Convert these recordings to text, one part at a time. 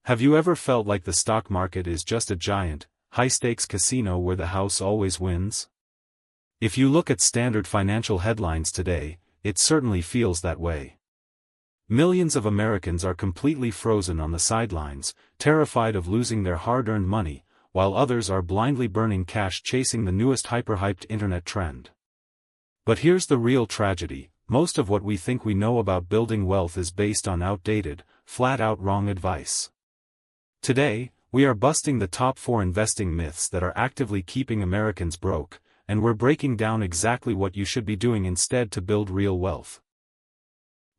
Have you ever felt like the stock market is just a giant, high-stakes casino where the house always wins? If you look at standard financial headlines today, it certainly feels that way. Millions of Americans are completely frozen on the sidelines, terrified of losing their hard-earned money, while others are blindly burning cash chasing the newest hyper-hyped internet trend. But here's the real tragedy: most of what we think we know about building wealth is based on outdated, flat-out wrong advice. Today, we are busting the top 4 investing myths that are actively keeping Americans broke, and we're breaking down exactly what you should be doing instead to build real wealth.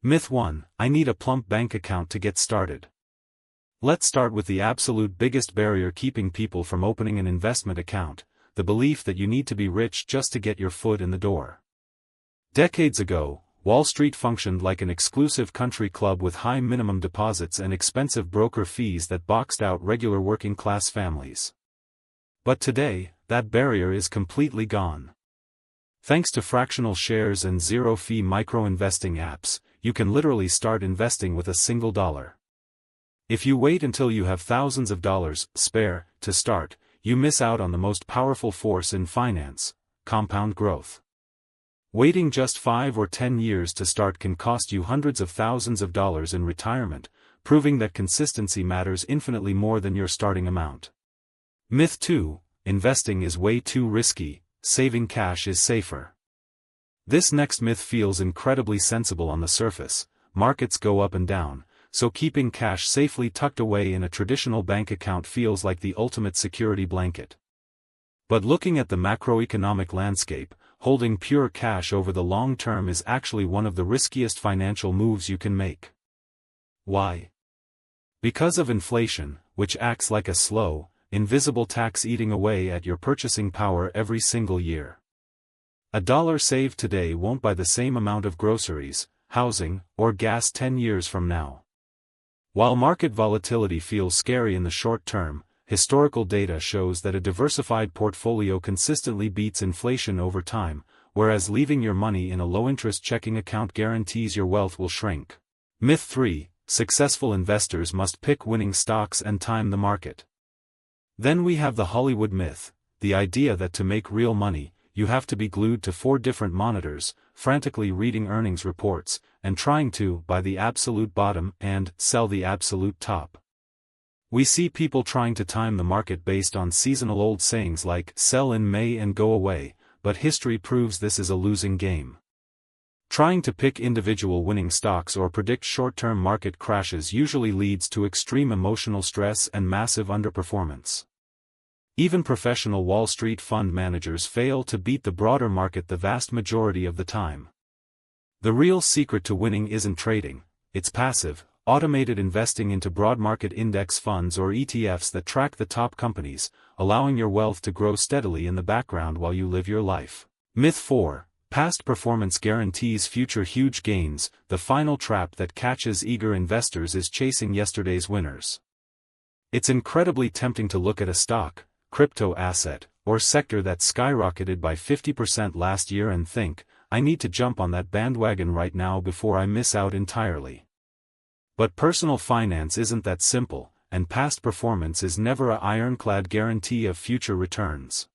Myth 1: I need a plump bank account to get started. Let's start with the absolute biggest barrier keeping people from opening an investment account: the belief that you need to be rich just to get your foot in the door. Decades ago, Wall Street functioned like an exclusive country club with high minimum deposits and expensive broker fees that boxed out regular working-class families. But today, that barrier is completely gone. Thanks to fractional shares and zero-fee micro-investing apps, you can literally start investing with a single dollar. If you wait until you have thousands of dollars spare to start, you miss out on the most powerful force in finance: compound growth. Waiting just 5 or 10 years to start can cost you hundreds of thousands of dollars in retirement, proving that consistency matters infinitely more than your starting amount. Myth 2: investing is way too risky, saving cash is safer. This next myth feels incredibly sensible on the surface. Markets go up and down, so keeping cash safely tucked away in a traditional bank account feels like the ultimate security blanket. But looking at the macroeconomic landscape, holding pure cash over the long term is actually one of the riskiest financial moves you can make. Why? Because of inflation, which acts like a slow, invisible tax eating away at your purchasing power every single year. A dollar saved today won't buy the same amount of groceries, housing, or gas 10 years from now. While market volatility feels scary in the short term, historical data shows that a diversified portfolio consistently beats inflation over time, whereas leaving your money in a low-interest checking account guarantees your wealth will shrink. Myth 3: successful investors must pick winning stocks and time the market. Then we have the Hollywood myth: the idea that to make real money, you have to be glued to 4 different monitors, frantically reading earnings reports, and trying to buy the absolute bottom and sell the absolute top. We see people trying to time the market based on seasonal old sayings like "sell in May and go away," but history proves this is a losing game. Trying to pick individual winning stocks or predict short-term market crashes usually leads to extreme emotional stress and massive underperformance. Even professional Wall Street fund managers fail to beat the broader market the vast majority of the time. The real secret to winning isn't trading, it's passive, automated investing into broad market index funds or ETFs that track the top companies, allowing your wealth to grow steadily in the background while you live your life. Myth 4: past performance guarantees future huge gains. The final trap that catches eager investors is chasing yesterday's winners. It's incredibly tempting to look at a stock, crypto asset, or sector that skyrocketed by 50% last year and think, I need to jump on that bandwagon right now before I miss out entirely. But personal finance isn't that simple, and past performance is never an ironclad guarantee of future returns.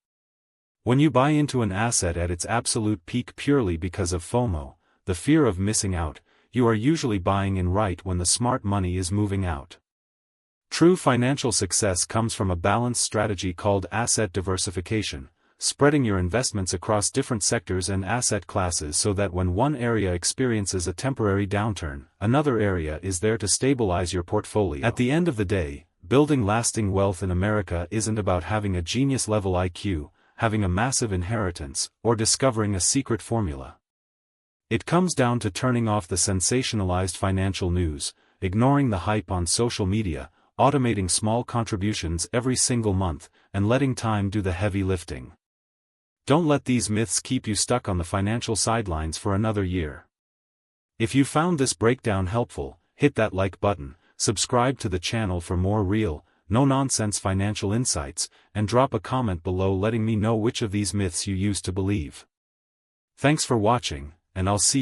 When you buy into an asset at its absolute peak purely because of FOMO, the fear of missing out, you are usually buying in right when the smart money is moving out. True financial success comes from a balanced strategy called asset diversification, spreading your investments across different sectors and asset classes so that when one area experiences a temporary downturn, another area is there to stabilize your portfolio. At the end of the day, building lasting wealth in America isn't about having a genius-level IQ, having a massive inheritance, or discovering a secret formula. It comes down to turning off the sensationalized financial news, ignoring the hype on social media, automating small contributions every single month, and letting time do the heavy lifting. Don't let these myths keep you stuck on the financial sidelines for another year. If you found this breakdown helpful, hit that like button, subscribe to the channel for more real, no-nonsense financial insights, and drop a comment below letting me know which of these myths you used to believe. Thanks for watching, and I'll see you